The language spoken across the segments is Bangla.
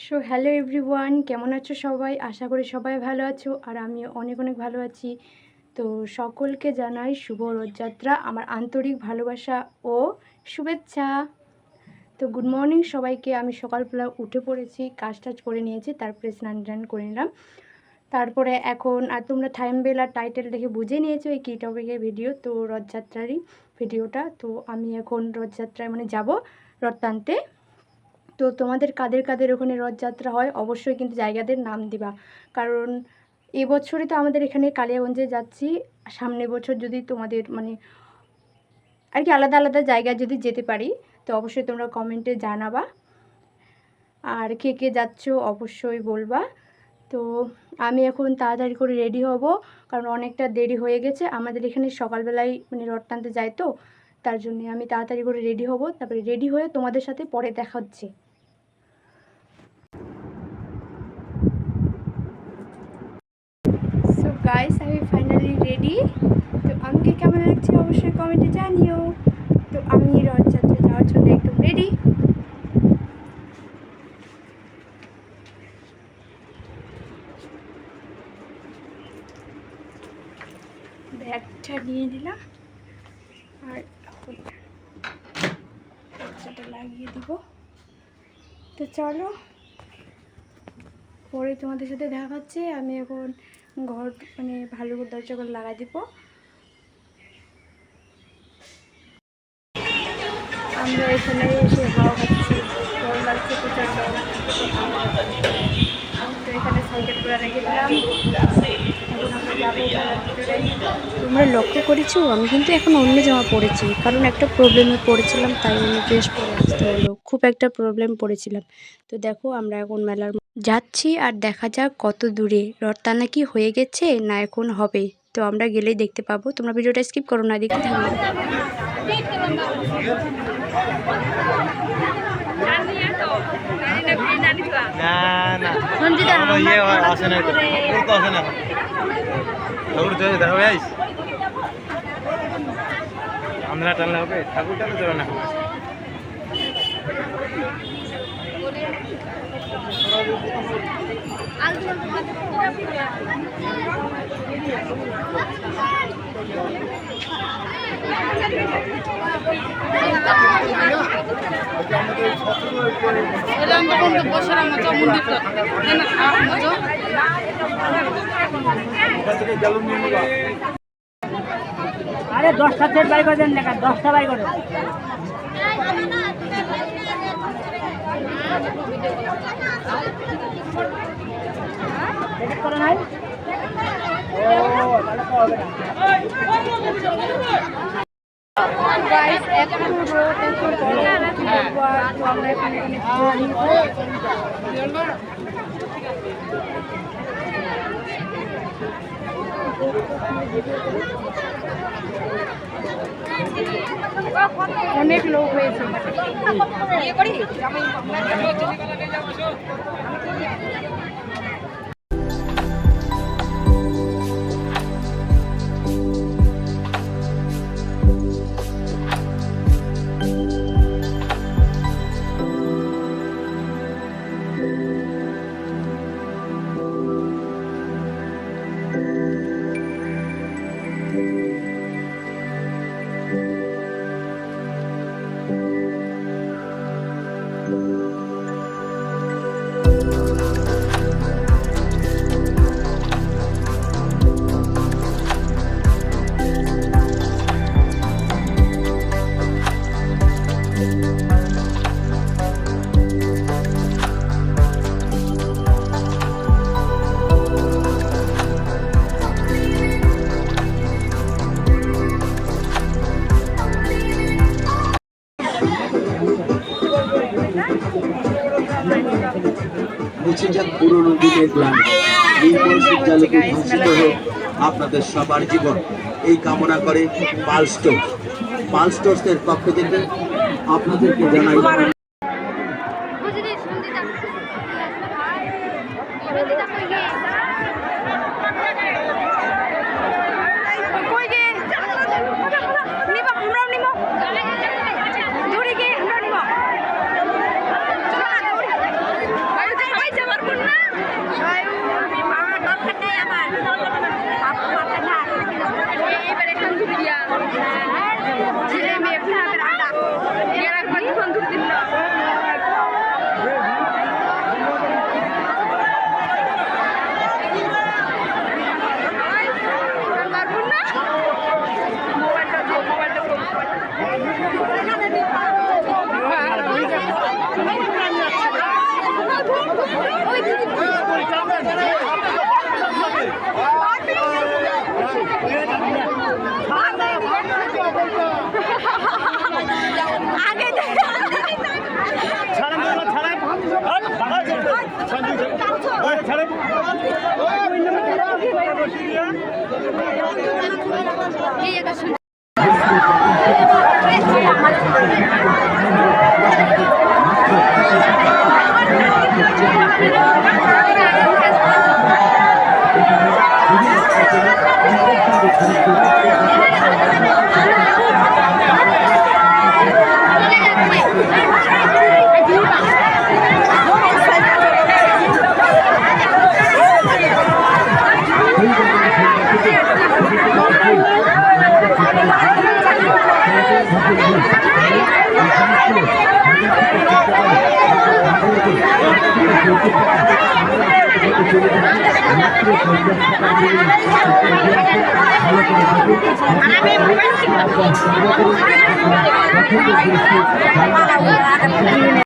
সো হ্যালো এভরিওয়ান, কেমন আছো সবাই? আশা করি সবাই ভালো আছো আর আমি অনেক অনেক ভালো আছি। তো সকলকে জানাই শুভ রথযাত্রা, আমার আন্তরিক ভালোবাসা ও শুভেচ্ছা। তো গুড মর্নিং সবাইকে। আমি সকালবেলা উঠে পড়েছি, কাজ টাজ করে নিয়েছি, তারপরে স্নান টান করে নিলাম। তারপরে এখন আর তোমরা থাম্বনেল আর টাইটেল দেখে বুঝে নিয়েছো এই কী টপিকের ভিডিও, তো রথযাত্রারই ভিডিওটা। তো আমি এখন রথযাত্রায় যাব রথ টানতে। তো তোমাদের কাদের কাদের ওখানে রথযাত্রা হয় অবশ্যই কিন্তু জায়গাদের নাম দিবা, কারণ এবছরই তো আমাদের এখানে কালিয়াগঞ্জে যাচ্ছি। সামনের বছর যদি তোমাদের আর কি আলাদা আলাদা জায়গায় যদি যেতে পারি তো অবশ্যই তোমরা কমেন্টে জানাবা, আর কে কে যাচ্ছ অবশ্যই বলবা। তো আমি এখন তাড়াতাড়ি করে রেডি হব, কারণ অনেকটা দেরি হয়ে গেছে। আমাদের এখানে সকালবেলায় রথ টানতে যায়, তো তার জন্য আমি তাড়াতাড়ি করে রেডি হব, তারপরে রেডি হয়ে তোমাদের সাথে পরে দেখা হচ্ছে। সো গাইস, আমি ফাইনালি রেডি। তো আমাকে কেমন লাগছে অবশ্যই কমেন্টে জানিও। তো আমি রথযাত্রা যাওয়ার জন্য একদম রেডি। ব্যাগটা নিয়ে নিলাম আর এখন দরজাটা লাগিয়ে দিব। তো চলো পরে তোমাদের সাথে দেখা হচ্ছে। আমি এখন ঘর ভালো করে দরজা করে লাগাই দিব। আমরা এখানে এসে হাওয়া খাচ্ছি, গরম লাগছে প্রচণ্ড। তো এখানে সাইকেল করে রেখে দিলাম, এখন আমরা যাবো মেলার ভিতরে। তোমরা লক্ষ্য করেছো আমি কিন্তু এখন অন্য জামা পরেছি, কারণ একটা প্রবলেমে পড়েছিলাম, তাই অন্য ড্রেস পরে আসতে হলো। খুব একটা প্রবলেম পড়েছিলাম। তো দেখো আমরা এখন মেলার যাচ্ছি, আর দেখা যাক কত দূরে রথ টানা কি হয়ে গেছে না এখন হবে। তো আমরা গেলেই দেখতে পাবো। তোমরা ভিডিওটা স্কিপ করো না, দেখতে থাকো। আমরা টানলে হবে, ঠাকুরটা তো চলে না। আরে 10টা সেট বাই করে দেন না, 10টা বাই করে করে নাই। ও তাহলে তো হবে না। গাইস এত রোদ, এত গরম, কি বলবো আর। তো আমরা এখানে অনেক লোক হয়েছে। মুছে যাক পুরনো দিনের গ্লানি, নির্মল জালকে ভাসিত হোক আপনাদের সবার জীবন, এই কামনা করে পালস্টোর্সের পক্ষ থেকে আপনাদেরকে জানাই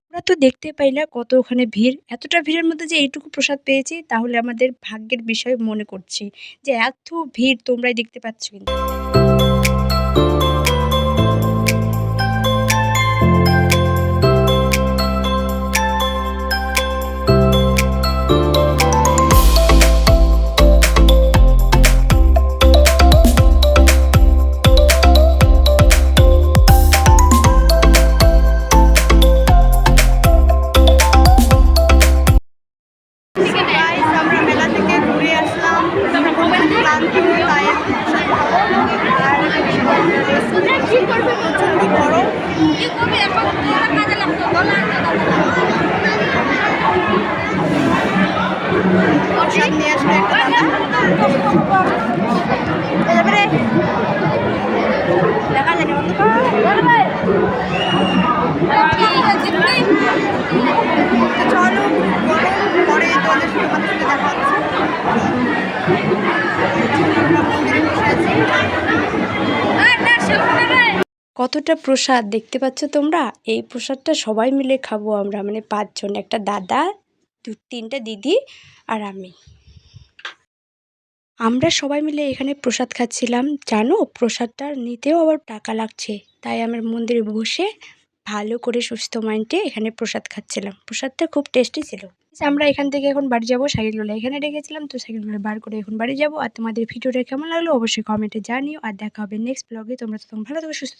আমরা তো দেখতে পাই না কত ওখানে ভিড়, এতটা ভিড়ের মধ্যে যে এইটুকু প্রসাদ পেয়েছি তাহলে আমাদের ভাগ্যের বিষয় মনে করছি যে এত ভিড় তোমরাই দেখতে পাচ্ছ কিন্তু। আমরা মেলা থেকে ঘুরে আসলাম, ক্লান্ত তাই প্রচন্ড গরম। প্রসাদ নিয়ে আসলে একটা দাদা দেখা যায় চলো গরম পরে তোমাদের সাথে দেখা হচ্ছে। আমরা মন্দিরে বসে আছি। কতটা প্রসাদ দেখতে পাচ্ছ তোমরা, এই প্রসাদটা সবাই মিলে খাবো আমরা, মানে 5 জন, একটা দাদা, 3টা দিদি আর আমি। আমরা সবাই মিলে এখানে প্রসাদ খাচ্ছিলাম। জানো প্রসাদটা নিতেও আবার টাকা লাগছে, তাই আমরা মন্দিরে বসে ভালো করে সুস্থ মাইন্ডে এখানে প্রসাদ খাচ্ছিলাম। প্রসাদটা খুব টেস্টি ছিল। আমরা এখান থেকে এখন বাড়ি যাবো, সাইকেলগুলো এখানে রেখেছিলাম, তো সাইকেলগুলো বার করে এখন বাড়ি যাবো। আর তোমাদের ভিডিওটা কেমন লাগলো অবশ্যই কমেন্টে জানিও। আর দেখা হবে নেক্সট ব্লগে। তোমরা ভালো থেকো, সুস্থ থেকো।